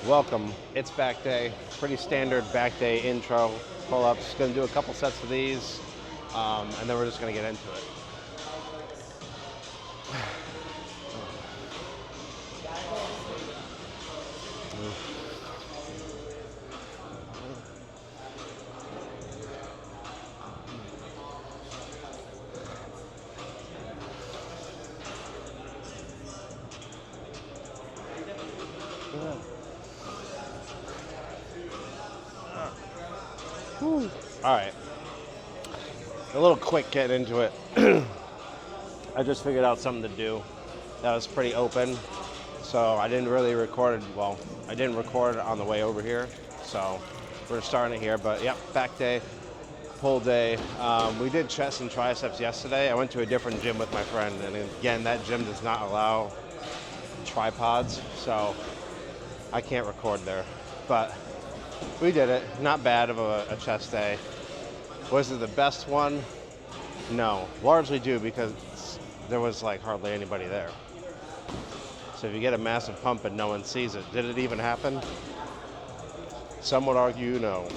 Welcome. It's back day. Pretty standard back day intro pull-ups. Going to do a couple sets of these, and then we're just going to get into it. All right. A little quick getting into it. I just figured out something to do that was pretty open, so I didn't really record it. Well, I didn't record it on the way over here, so we're starting it here. But yep, back day, pull day. We did chest and triceps yesterday. I went to a different gym with my friend, and again, that gym does not allow tripods, so I can't record there. But we did it. Not bad of a chest day. Was it the best one? No, largely due because there was like hardly anybody there. So if you get a massive pump and no one sees it, did it even happen? Some would argue no.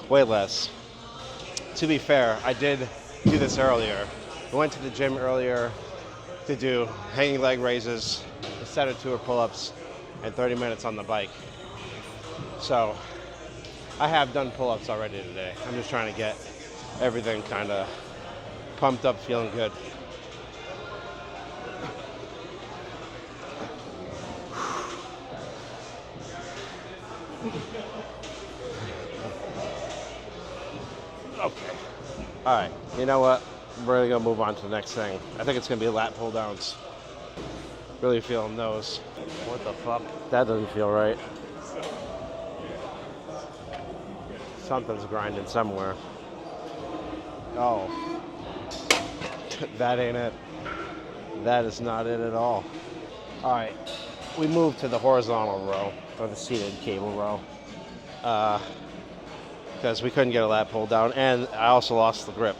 Way less. To be fair, I did do this earlier. I went to the gym earlier to do hanging leg raises, a set or two of pull-ups, and 30 minutes on the bike. So I have done pull-ups already today. I'm just trying to get everything kind of pumped up, feeling good. Okay. All right. You know what? We're going to move on to the next thing. I think it's going to be lat pull downs. Really feeling those. What the fuck? That doesn't feel right. Something's grinding somewhere. Oh. That ain't it. That is not it at all. All right. We moved to the horizontal row, or the seated cable row. Because we couldn't get a lat pull down, and I also lost the grip.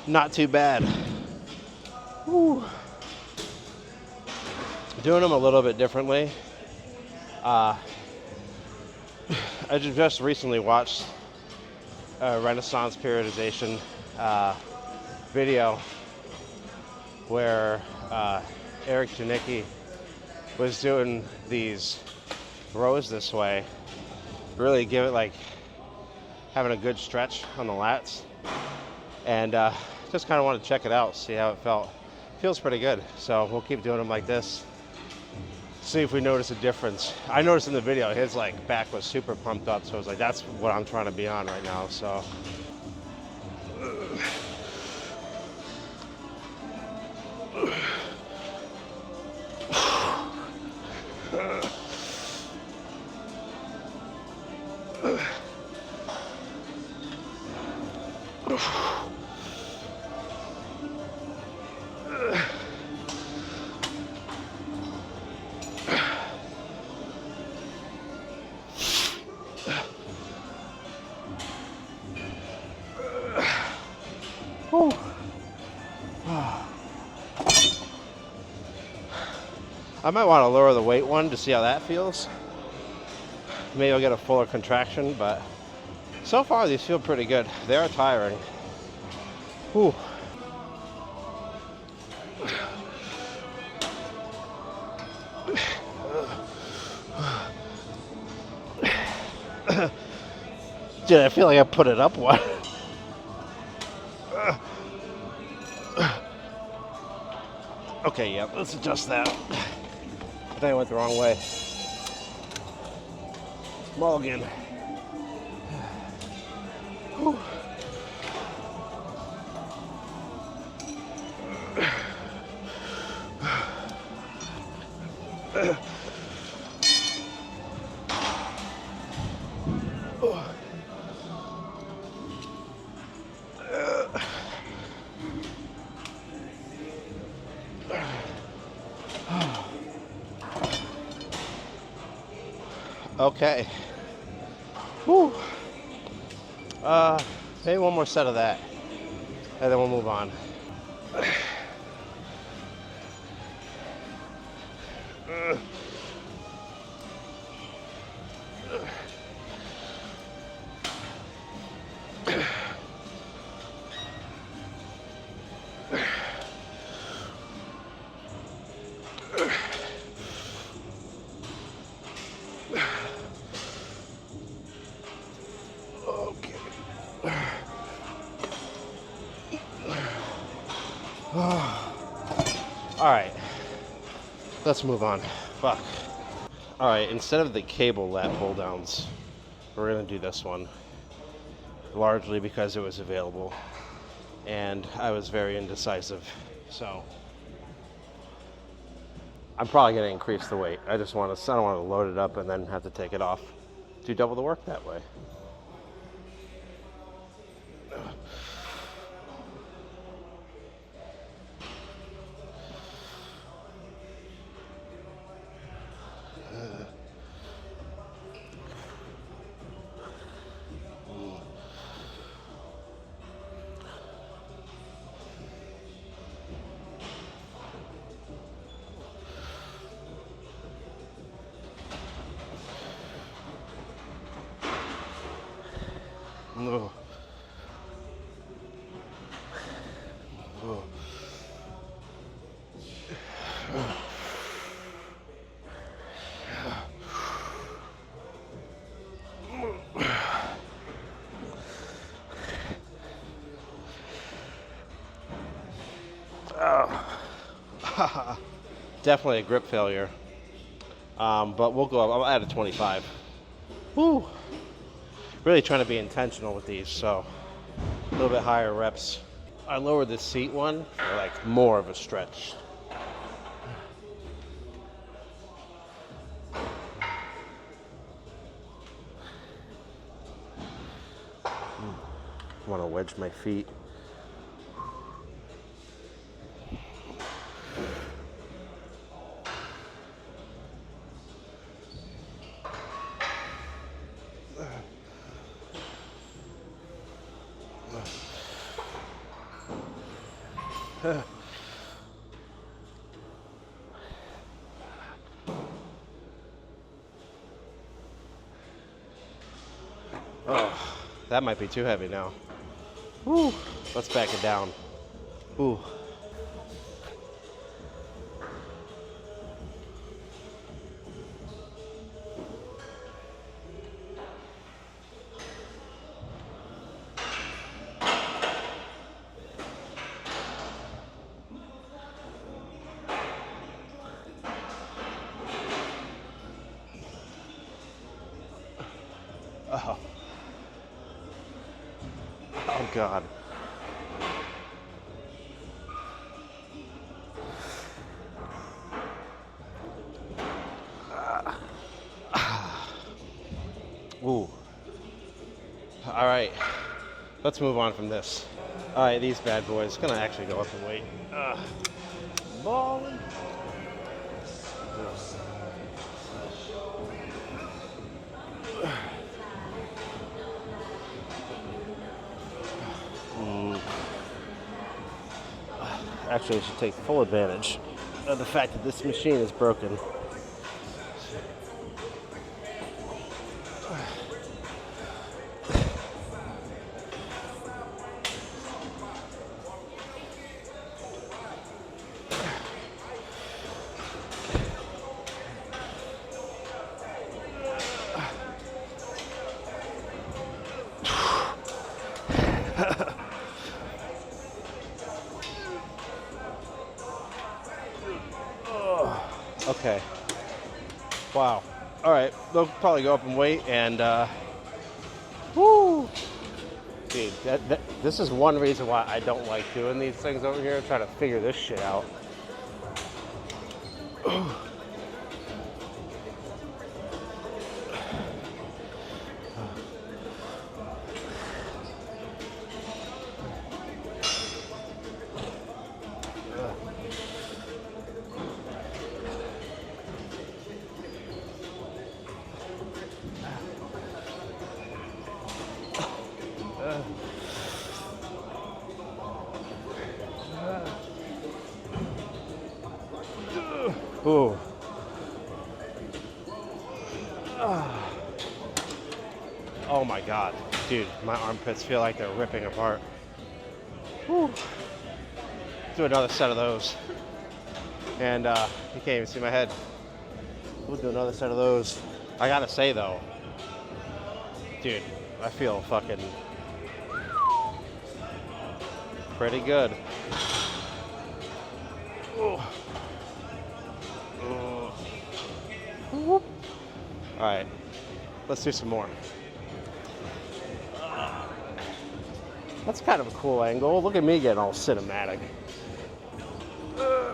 Not too bad. Whew. Doing them a little bit differently. I just recently watched a Renaissance periodization video where Eric Janicki was doing these rows this way. Really give it like having a good stretch on the lats. And just kind of want to check it out, see how it felt. Feels pretty good, so we'll keep doing them like this. See if we notice a difference. I noticed in the video his like back was super pumped up, so I was like, that's what I'm trying to be on right now. So I might want to lower the weight one to see how that feels. maybe I'll get a fuller contraction, but so far these feel pretty good. They are tiring. Whew. Dude, I feel like I put it up one. Okay, yeah, let's adjust that. I think I went the wrong way. Mulligan. Whew. Okay. Whew. Maybe one more set of that, and then we'll move on. All right, let's move on. Fuck. All right, instead of the cable lat pull downs, we're gonna do this one, largely because it was available and I was very indecisive. So I'm probably gonna increase the weight. I don't want to load it up and then have to take it off. Do double the work that way. Oh. Oh. Oh. Definitely a grip failure, but we'll go up. I'll add a 25. Woo. Really trying to be intentional with these, so a little bit higher reps. I lowered the seat one for like more of a stretch. I want to wedge my feet. Oh, that might be too heavy now. Woo. Let's back it down. Ooh. Oh. Oh God. Ooh. All right. Let's move on from this. All right, these bad boys. Gonna actually go up in weight. Ballin'. Actually, I should take full advantage of the fact that this machine is broken. Okay. Wow. All right. They'll probably go up in weight and, woo! Dude, this is one reason why I don't like doing these things over here, trying to figure this shit out. Ooh. Oh my God, dude, my armpits feel like they're ripping apart. Whew. Do another set of those. And you can't even see my head. We'll do another set of those. I gotta say though, dude, I feel fucking pretty good. Ooh. Ooh. All right, let's do some more. That's kind of a cool angle. Look at me getting all cinematic.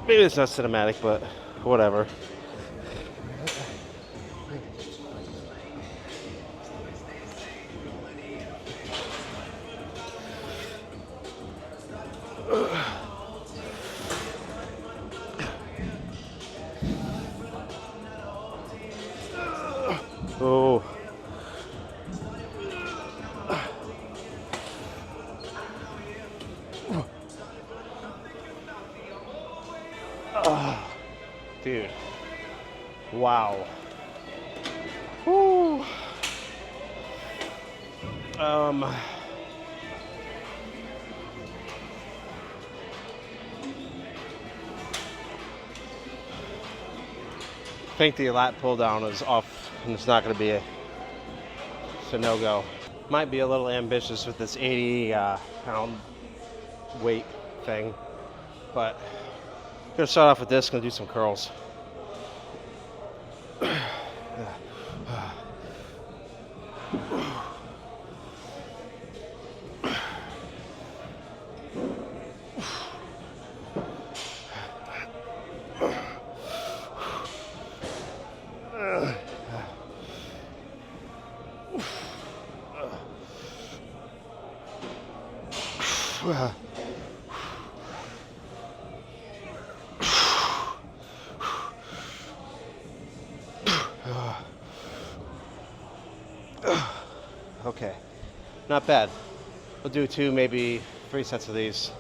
Maybe it's not cinematic, but whatever. Oh. Dude. Wow. Woo. I think the lat pull down is off and it's not going to be it's a no-go. Might be a little ambitious with this 80 pound weight thing, but I'm gonna start off with this, gonna do some curls. Okay, not bad. We'll do 2, maybe 3 sets of these.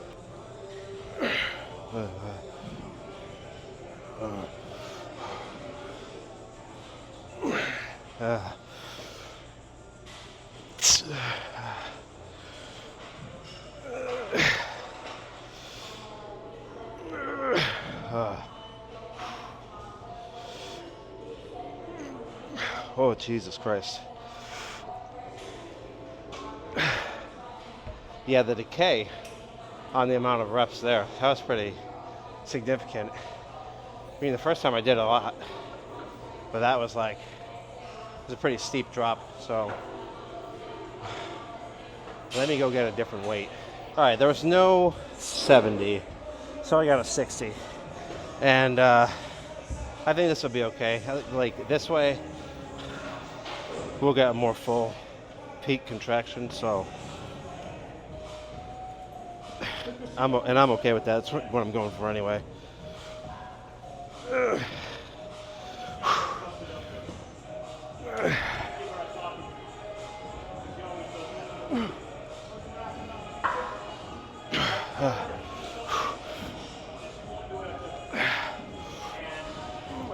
Oh, Jesus Christ. Yeah, the decay on the amount of reps there, that was pretty significant. I mean, the first time I did a lot, but that was like, it was a pretty steep drop, so let me go get a different weight. All right, there was no 70, so I got a 60. And I think this will be okay. Like this way, we'll get a more full peak contraction, so I'm okay with that. That's what I'm going for anyway.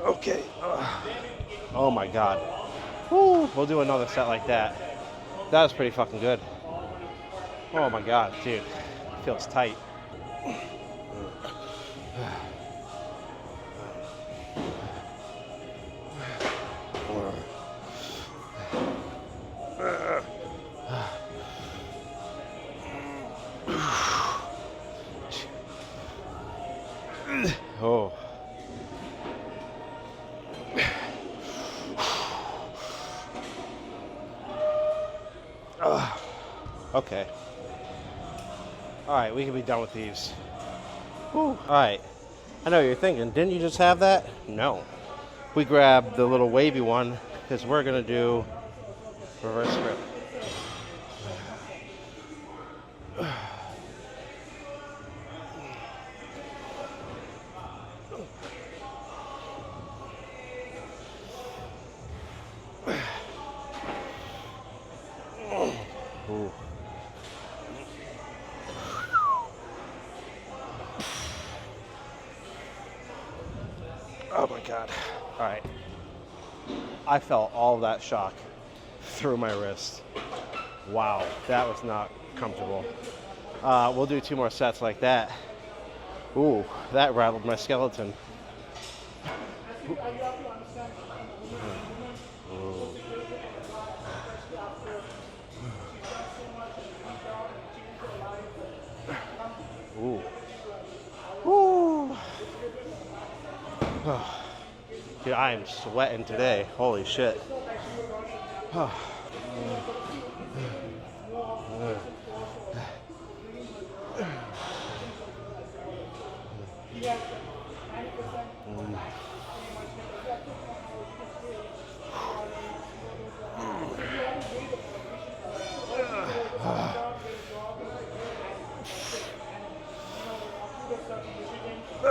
Okay. Oh my God. Woo. We'll do another set like that. That was pretty fucking good. Oh my God, dude. Feels tight. Oh. Okay. All right, we can be done with these. Whew. All right. I know what you're thinking. Didn't you just have that? No. We grabbed the little wavy one because we're going to do reverse grip. Ooh. Oh my God. All right. I felt all that shock through my wrist. Wow, that was not comfortable. We'll do 2 more sets like that. Ooh, that rattled my skeleton. Ooh. Ooh. Dude, I am sweating today. Holy shit.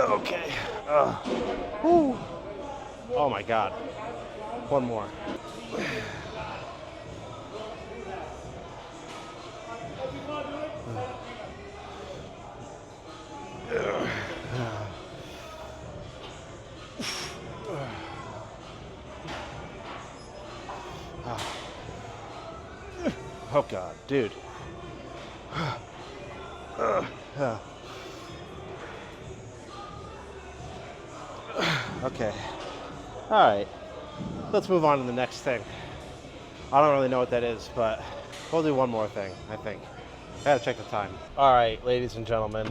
Okay. Oh my God. One more. Oh God, dude. Okay. All right. Let's move on to the next thing. I don't really know what that is, but we'll do one more thing, I think. I gotta check the time. All right, ladies and gentlemen.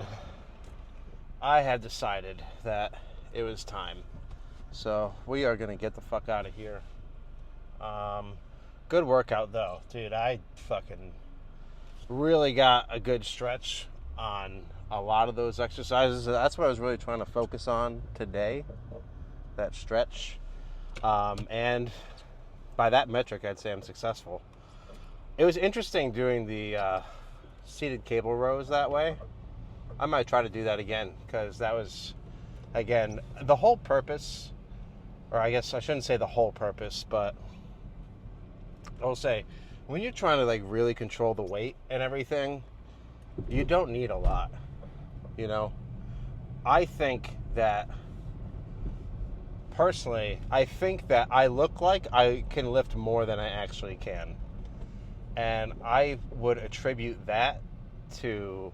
I had decided that it was time. So we are gonna get the fuck out of here. Good workout though, dude. I fucking really got a good stretch on a lot of those exercises. That's what I was really trying to focus on today, that stretch. And by that metric, I'd say I'm successful. It was interesting doing the seated cable rows that way. I might try to do that again because that was, again, the whole purpose, or I guess I shouldn't say the whole purpose, but I'll say when you're trying to like really control the weight and everything, you don't need a lot, you know. I think that personally, I think that I look like I can lift more than I actually can, and I would attribute that to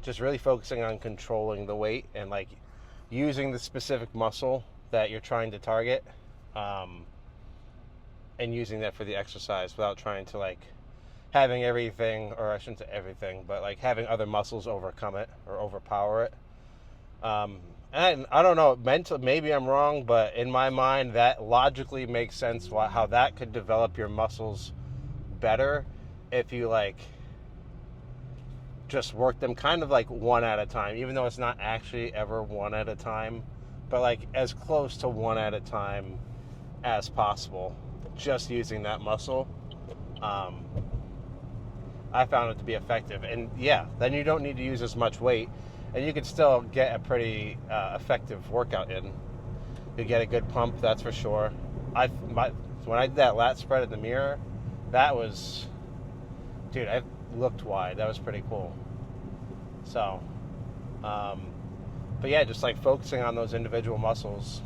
just really focusing on controlling the weight and like using the specific muscle that you're trying to target, and using that for the exercise without trying to like having everything, or I shouldn't say everything, but like having other muscles overcome it or overpower it. And I don't know, maybe I'm wrong, but in my mind that logically makes sense how that could develop your muscles better if you like just work them kind of like one at a time, even though it's not actually ever one at a time, but like as close to one at a time as possible, just using that muscle. I found it to be effective, and yeah, then you don't need to use as much weight, and you can still get a pretty effective workout in. You get a good pump, that's for sure. When I did that lat spread in the mirror, that was, dude, I looked wide. That was pretty cool. So, but yeah, just like focusing on those individual muscles.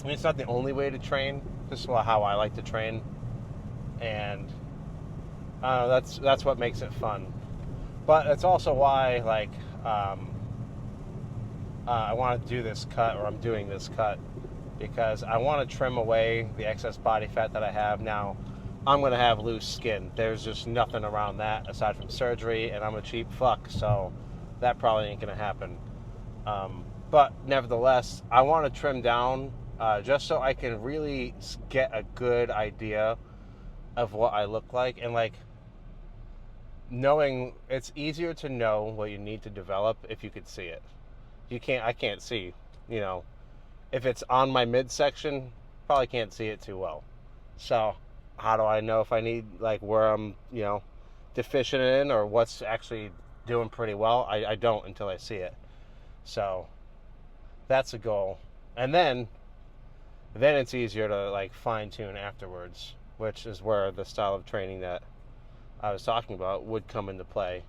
I mean, it's not the only way to train. This is how I like to train, and that's what makes it fun. But it's also why, like, I want to do this cut, or I'm doing this cut, because I want to trim away the excess body fat that I have. Now, I'm going to have loose skin. There's just nothing around that aside from surgery, and I'm a cheap fuck, so that probably ain't going to happen. But nevertheless, I want to trim down just so I can really get a good idea of what I look like, and like knowing it's easier to know what you need to develop if you could see it. I can't see, you know, if it's on my midsection, probably can't see it too well. So how do I know if I need, like, where I'm, you know, deficient in, or what's actually doing pretty well? I don't until I see it. So that's a goal. And then it's easier to like fine tune afterwards, which is where the style of training that I was talking about would come into play.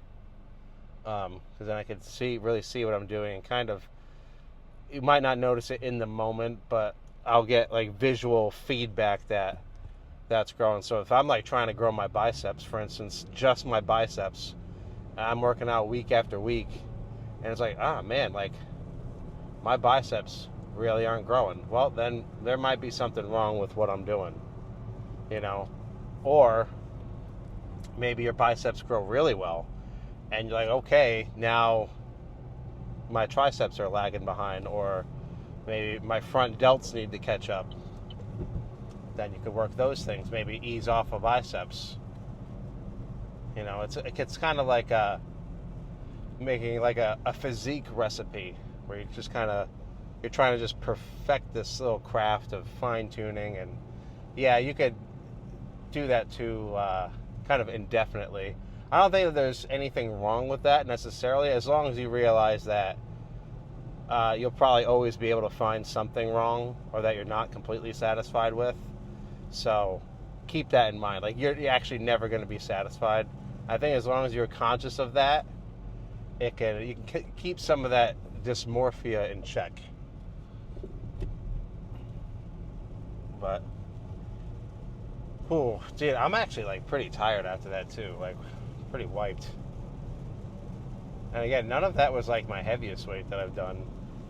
Because then I could really see what I'm doing, and kind of, you might not notice it in the moment, but I'll get like visual feedback that's growing. So if I'm like trying to grow my biceps, for instance, just my biceps, I'm working out week after week, and it's like, man, like my biceps really aren't growing. Well, then there might be something wrong with what I'm doing, you know. Or maybe your biceps grow really well, and you're like, okay, now my triceps are lagging behind, or maybe my front delts need to catch up. Then you could work those things, maybe ease off of biceps. You know, it's kind of like making like a physique recipe, where you just kind of, you're trying to just perfect this little craft of fine tuning. And yeah, you could do that too, kind of indefinitely. I don't think that there's anything wrong with that necessarily, as long as you realize that you'll probably always be able to find something wrong, or that you're not completely satisfied with. So keep that in mind. Like, you're actually never going to be satisfied. I think as long as you're conscious of that, you can keep some of that dysmorphia in check. But, dude, I'm actually like pretty tired after that too. Like, pretty wiped. And again, none of that was like my heaviest weight that I've done.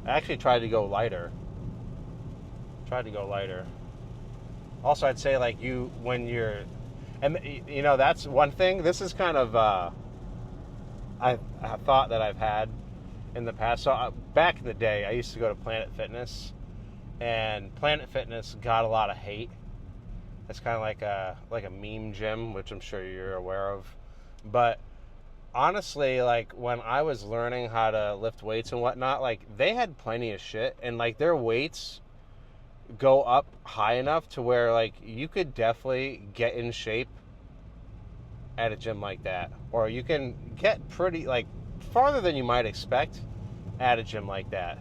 I actually tried to go lighter. Also, I'd say like when you're, and you know, that's one thing. This is kind of a thought that I've had in the past. So back in the day, I used to go to Planet Fitness, and Planet Fitness got a lot of hate. It's kind of like a meme gym, which I'm sure you're aware of. But honestly, like when I was learning how to lift weights and whatnot, like they had plenty of shit, and like their weights go up high enough to where like you could definitely get in shape at a gym like that, or you can get pretty like farther than you might expect at a gym like that.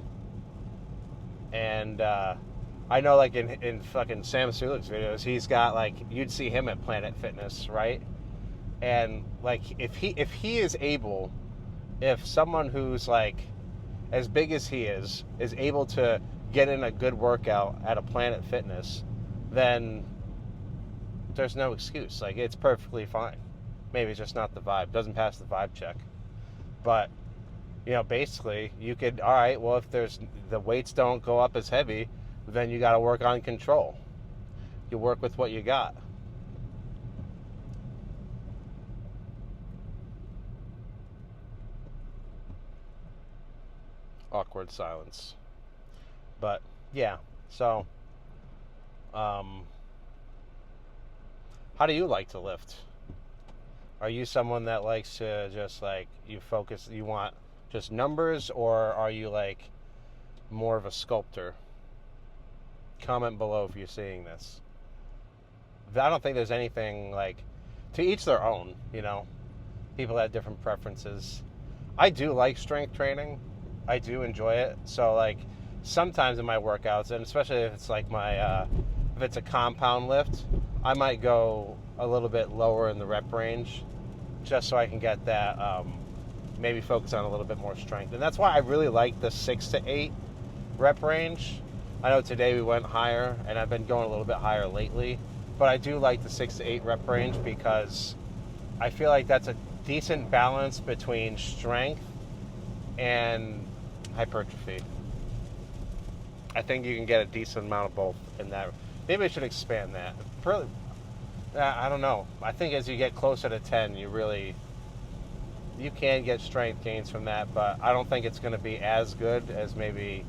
And I know, like in fucking Sam Sulik's videos, he's got like, you'd see him at Planet Fitness, right? And like if he is able, if someone who's like as big as he is able to get in a good workout at a Planet Fitness, then there's no excuse. Like, it's perfectly fine. Maybe it's just not the vibe. Doesn't pass the vibe check. But, you know, basically, you could, all right, well, if the weights don't go up as heavy, then you got to work on control. You work with what you got. Awkward silence. But yeah, so how do you like to lift? Are you someone that likes to just like, you want just numbers, or are you like more of a sculptor? Comment below if you're seeing this. I don't think there's anything, like, to each their own, you know. People have different preferences. I do like strength training. I do enjoy it. So like sometimes in my workouts, and especially if it's like if it's a compound lift, I might go a little bit lower in the rep range, just so I can get that, maybe focus on a little bit more strength. And that's why I really like the 6 to 8 rep range. I know today we went higher, and I've been going a little bit higher lately, but I do like the 6 to 8 rep range because I feel like that's a decent balance between strength and hypertrophy. I think you can get a decent amount of both in that. Maybe I should expand that. I don't know. I think as you get closer to 10, you can get strength gains from that, but I don't think it's going to be as good as maybe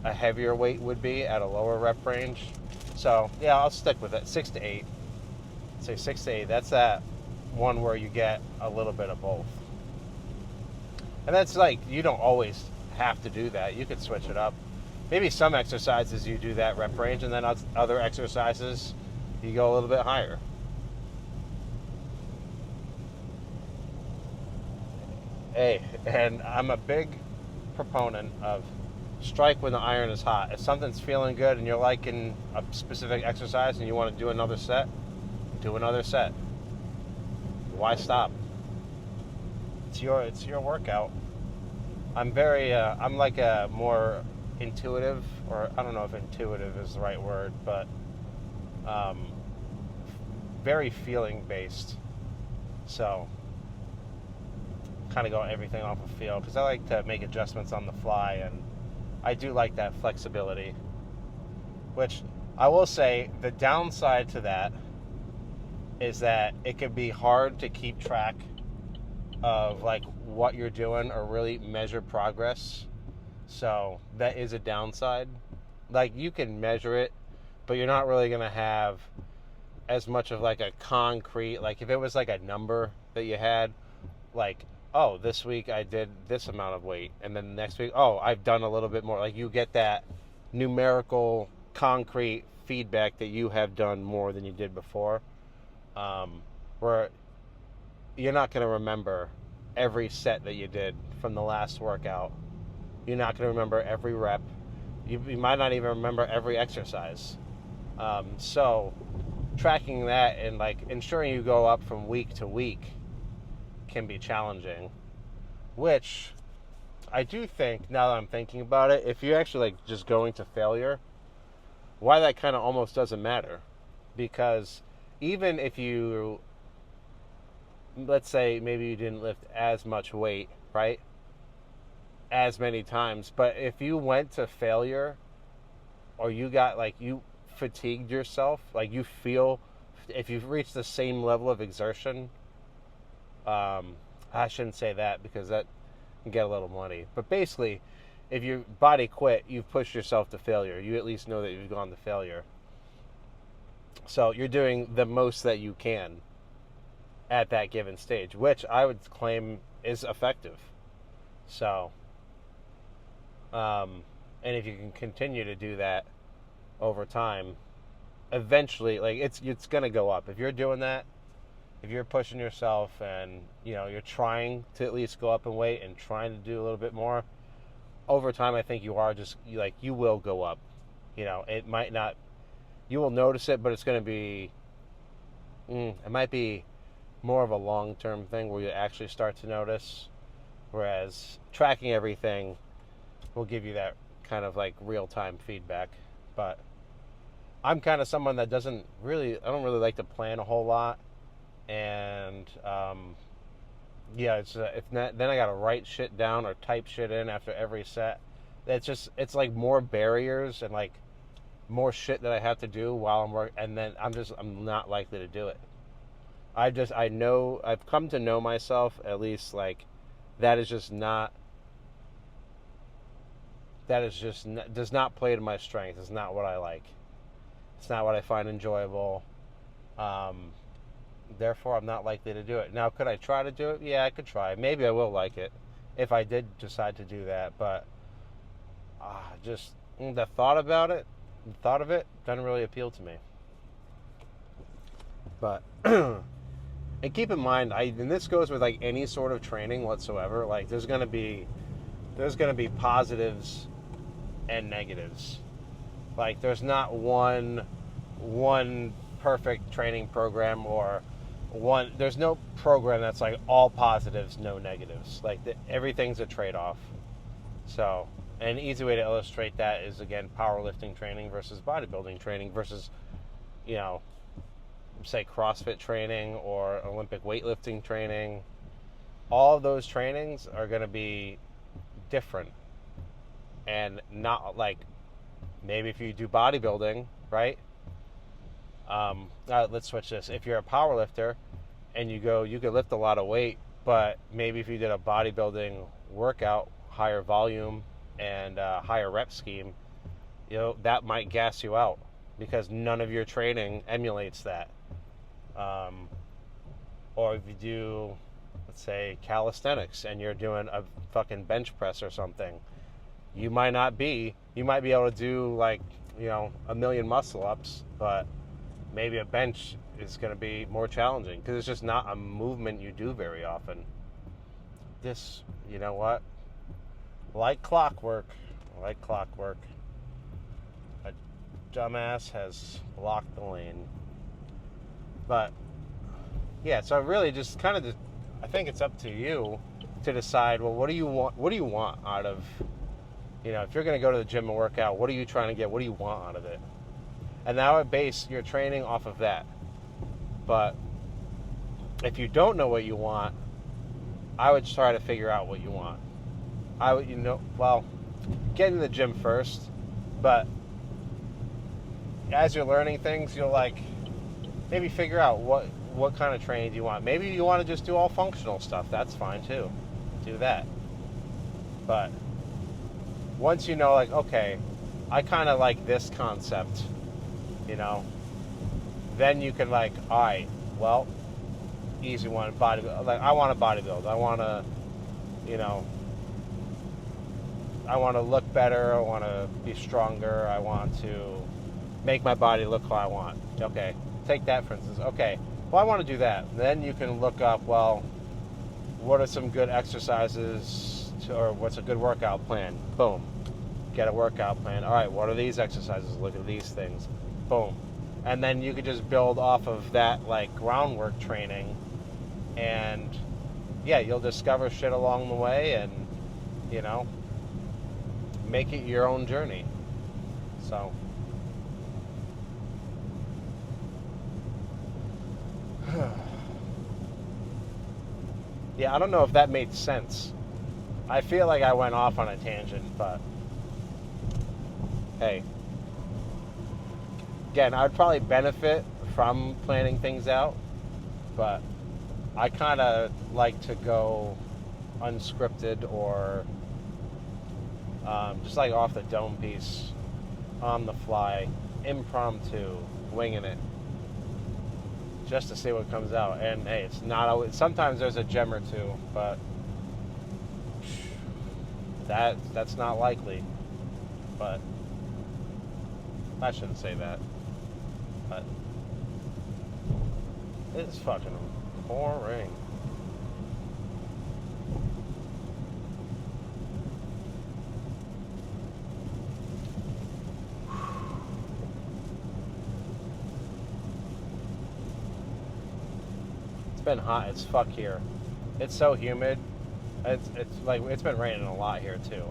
a heavier weight would be at a lower rep range. So yeah, I'll stick with it. 6 to 8. say 6 to 8, that's that one where you get a little bit of both. And that's like, you don't always have to do that. You could switch it up. Maybe some exercises you do that rep range, and then other exercises you go a little bit higher. Hey, and I'm a big proponent of strike when the iron is hot. If something's feeling good and you're liking a specific exercise and you want to do another set, do another set. Why stop? It's your workout. I'm like a more intuitive, or I don't know if intuitive is the right word, but very feeling based. So kind of go everything off of feel, because I like to make adjustments on the fly, and I do like that flexibility. Which I will say, the downside to that is that it can be hard to keep track of like what you're doing or really measure progress. So that is a downside. Like, you can measure it, but you're not really going to have as much of like a concrete, like if it was like a number that you had, like, oh, this week I did this amount of weight, and then next week, oh, I've done a little bit more. Like, you get that numerical, concrete feedback that you have done more than you did before, where you're not going to remember every set that you did from the last workout. You're not going to remember every rep. You might not even remember every exercise. So tracking that and like ensuring you go up from week to week can be challenging, which I do think, now that I'm thinking about it, if you're actually like just going to failure, why that kind of almost doesn't matter. Because even if you, let's say maybe you didn't lift as much weight, right, as many times, but if you went to failure, or you got like, you fatigued yourself, like you feel, if you've reached the same level of exertion, I shouldn't say that because that can get a little muddy, but basically if your body quit, you've pushed yourself to failure. You at least know that you've gone to failure. So you're doing the most that you can at that given stage, which I would claim is effective. So, and if you can continue to do that over time, eventually, like, it's going to go up. If you're doing that, if you're pushing yourself and, you know, you're trying to at least go up in weight and trying to do a little bit more, over time, I think you will go up. You know, it might not, you will notice it, but it's going to be, it might be more of a long-term thing where you actually start to notice, whereas tracking everything will give you that kind of like real-time feedback. But I'm kind of someone that I don't really like to plan a whole lot, and it's then I gotta write shit down or type shit in after every set. It's like more barriers and like more shit that I have to do while I'm working, and then I'm not likely to do it. I know, I've come to know myself, at least, like, does not play to my strength. It's not what I like. It's not what I find enjoyable. Therefore, I'm not likely to do it. Now, could I try to do it? Yeah, I could try. Maybe I will like it if I did decide to do that. But just the thought of it doesn't really appeal to me. But and keep in mind, and this goes with like any sort of training whatsoever. Like, there's gonna be positives and negatives. Like, there's not one perfect training program, or there's no program that's like all positives, no negatives. Like, everything's a trade-off. So, an easy way to illustrate that is, again, powerlifting training versus bodybuilding training versus, you know, say CrossFit training or Olympic weightlifting training. All of those trainings are going to be different, and not like, maybe if you do bodybuilding, right? Let's switch this. If you're a power lifter and you could lift a lot of weight, but maybe if you did a bodybuilding workout, higher volume and higher rep scheme, you know, that might gas you out because none of your training emulates that. Um, or if you do, let's say, calisthenics and you're doing a fucking bench press or something, you might be able to do like, a million muscle ups, but maybe a bench is going to be more challenging because it's just not a movement you do very often. This, you know what? Like clockwork, a dumbass has blocked the lane. But yeah, so really just kind of, I think it's up to you to decide, well, what do you want out of, if you're going to go to the gym and work out, what are you trying to get? What do you want out of it? And now at base your training off of that. But if you don't know what you want, I would try to figure out what you want. I would, get in the gym first, but as you're learning things, you'll maybe figure out what kind of training do you want. Maybe you want to just do all functional stuff. That's fine too. Do that. But once you know, okay, I kind of like this concept, then you can all right, well, easy one, bodybuild. I want to bodybuild. I want to, I want to look better. I want to be stronger. I want to make my body look how I want. Okay, take that for instance. Okay, well, I want to do that. Then you can look up, well, what are some good exercises or what's a good workout plan? Boom. Get a workout plan. All right, what are these exercises? Look at these things. Boom. And then you could just build off of that groundwork training, and yeah, you'll discover shit along the way, and make it your own journey. So yeah, I don't know if that made sense. I feel like I went off on a tangent, but hey, again, I would probably benefit from planning things out, but I kind of like to go unscripted or just off the dome piece, on the fly, impromptu, winging it, just to see what comes out. And hey, it's not always, sometimes there's a gem or two, but that's not likely. But I shouldn't say that. But it's fucking boring. It's been hot as fuck here. It's so humid. It's been raining a lot here too.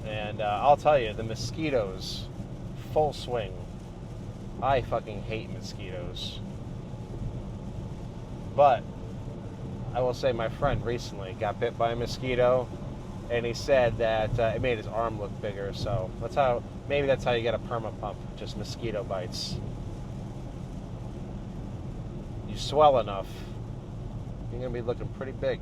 And I'll tell you, the mosquitoes, full swing. I fucking hate mosquitoes. But I will say my friend recently got bit by a mosquito, and he said that it made his arm look bigger. So maybe that's how you get a perma pump, just mosquito bites. You swell enough, you're gonna be looking pretty big.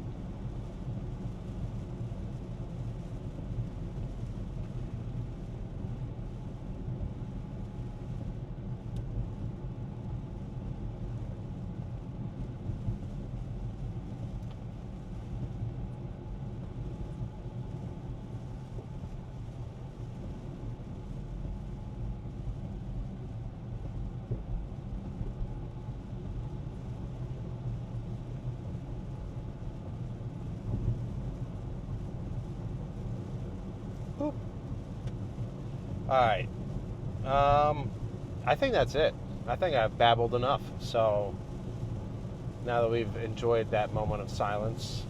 Alright. I think that's it. I think I've babbled enough. So, now that we've enjoyed that moment of silence,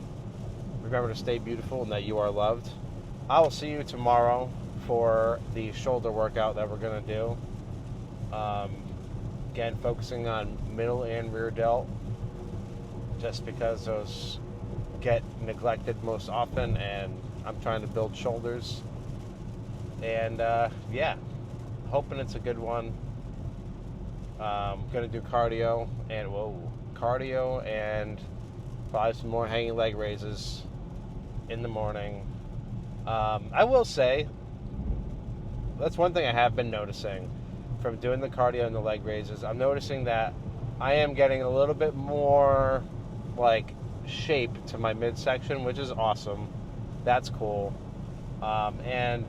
remember to stay beautiful and that you are loved. I will see you tomorrow for the shoulder workout that we're going to do. Again, focusing on middle and rear delt, just because those get neglected most often, and I'm trying to build shoulders. And yeah, hoping it's a good one. Gonna do cardio and probably some more hanging leg raises in the morning. I will say that's one thing I have been noticing from doing the cardio and the leg raises. I'm noticing that I am getting a little bit more like shape to my midsection, which is awesome. That's cool. And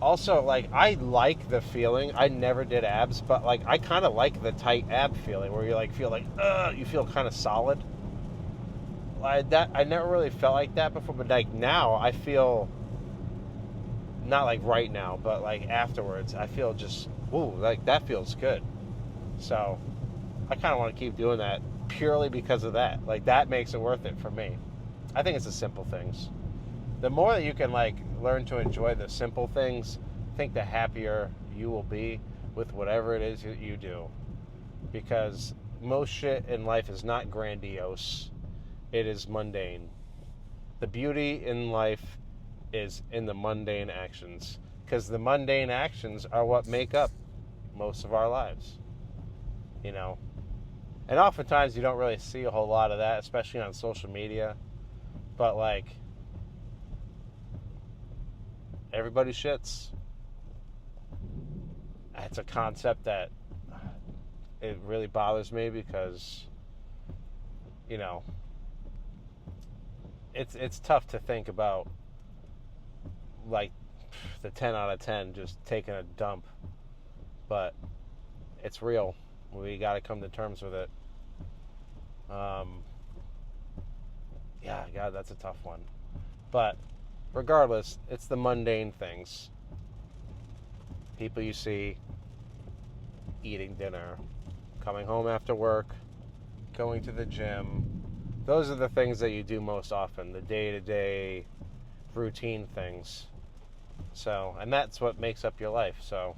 also, like, I like the feeling. I never did abs, but like I kind of like the tight ab feeling where you like feel like you feel kind of solid. I never really felt like that before, but like now I feel, not like right now, but like afterwards, I feel just ooh, like that feels good. So I kind of want to keep doing that purely because of that. Like that makes it worth it for me. I think it's the simple things. The more that you can like learn to enjoy the simple things, I think the happier you will be with whatever it is that you do. Because most shit in life is not grandiose. It is mundane. The beauty in life is in the mundane actions. Because the mundane actions are what make up most of our lives. You know? And oftentimes you don't really see a whole lot of that, especially on social media. But like, everybody shits. It's a concept that it really bothers me because, you know, it's tough to think about like the 10 out of 10 just taking a dump, but it's real. We got to come to terms with it. Yeah, God, that's a tough one. But regardless, it's the mundane things. People you see eating dinner, coming home after work, going to the gym. Those are the things that you do most often, the day-to-day routine things. So, and that's what makes up your life. So,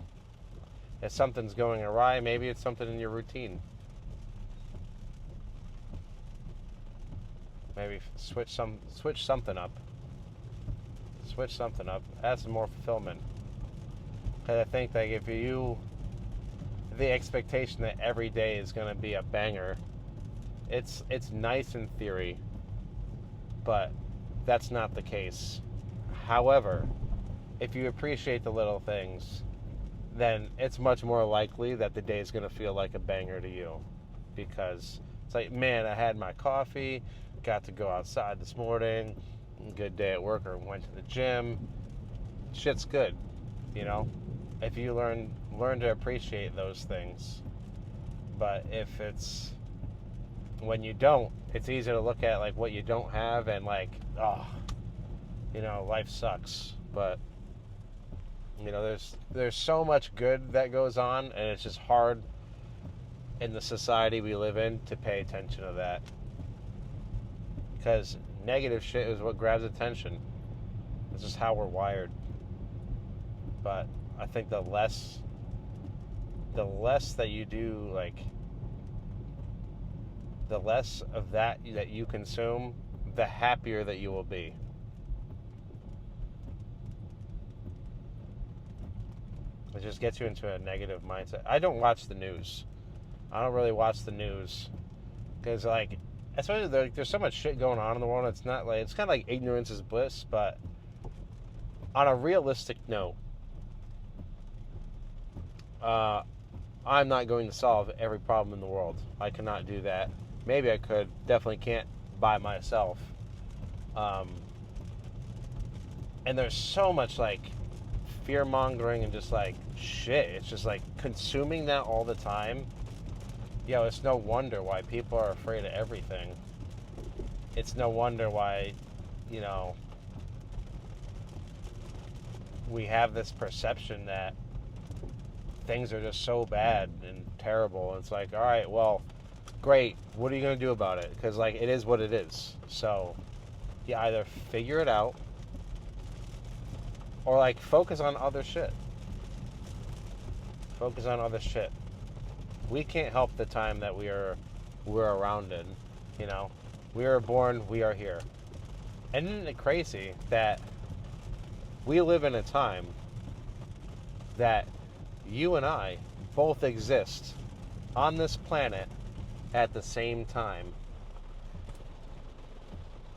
if something's going awry, maybe it's something in your routine. Maybe switch something up. Switch something up. Add some more fulfillment. Because I think like if you, the expectation that every day is going to be a banger, it's nice in theory, but that's not the case. However, if you appreciate the little things, then it's much more likely that the day is going to feel like a banger to you. Because it's like, man, I had my coffee, got to go outside this morning, good day at work, or went to the gym. Shit's good, you know? If you learn to appreciate those things. But if it's when you don't, it's easy to look at like what you don't have and like, oh, you know, life sucks. But you know, there's so much good that goes on, and it's just hard in the society we live in to pay attention to that. Because negative shit is what grabs attention. It's just how we're wired. But I think the less that you do, like, the less of that you consume, the happier that you will be. It just gets you into a negative mindset. I don't watch the news. I don't really watch the news because, like, especially there's so much shit going on in the world. It's not like, it's kind of like ignorance is bliss, but on a realistic note, I'm not going to solve every problem in the world. I cannot do that. Maybe I could. Definitely can't by myself. And there's so much like fear mongering and just like shit. It's just like consuming that all the time. Yo, it's no wonder why people are afraid of everything. It's no wonder why, you know, we have this perception that things are just so bad and terrible. It's like, all right, well, great. What are you going to do about it? Because, like, it is what it is. So you either figure it out or, like, focus on other shit. Focus on other shit. We can't help the time that we're around in, you know. We are born, we are here. And isn't it crazy that we live in a time that you and I both exist on this planet at the same time,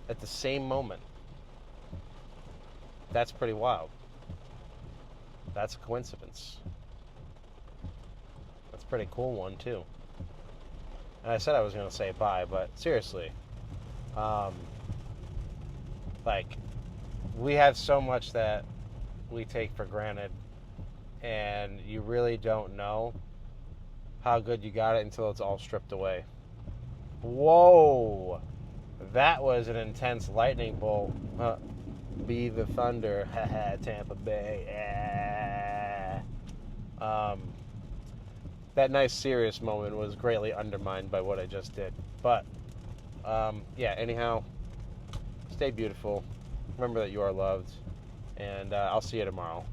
at the same moment? That's pretty wild. That's a coincidence. That's a pretty cool one, too. And I said I was going to say bye, but seriously, like, we have so much that we take for granted, and you really don't know how good you got it until it's all stripped away. Whoa! That was an intense lightning bolt. Be the Thunder. Tampa Bay. That nice serious moment was greatly undermined by what I just did. But, yeah, anyhow, stay beautiful. Remember that you are loved. And I'll see you tomorrow.